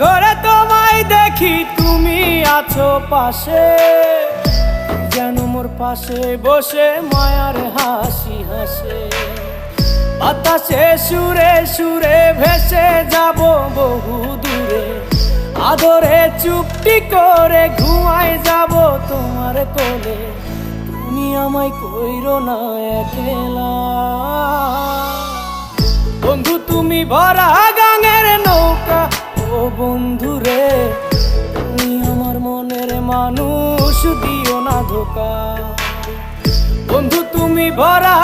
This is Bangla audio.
ঘরে তোমায় দেখি তুমি আছো পাশে, যেন মোর পাশে বসে মায়ার হাসি হাসে। বাতাসে সুরে সুরে ভেসে যাব বহু দূরে, আদরে চুপটি করে ঘুমায় যাব তোমার কোলে। তুমি আমায় কইরো না একলা বন্ধু, তুমি ভরা গাঙের নৌকা। ও বন্ধু রে, তুমি আমার মনের মানুষ, দিও না ধোকা। বন্ধু তুমি ভরা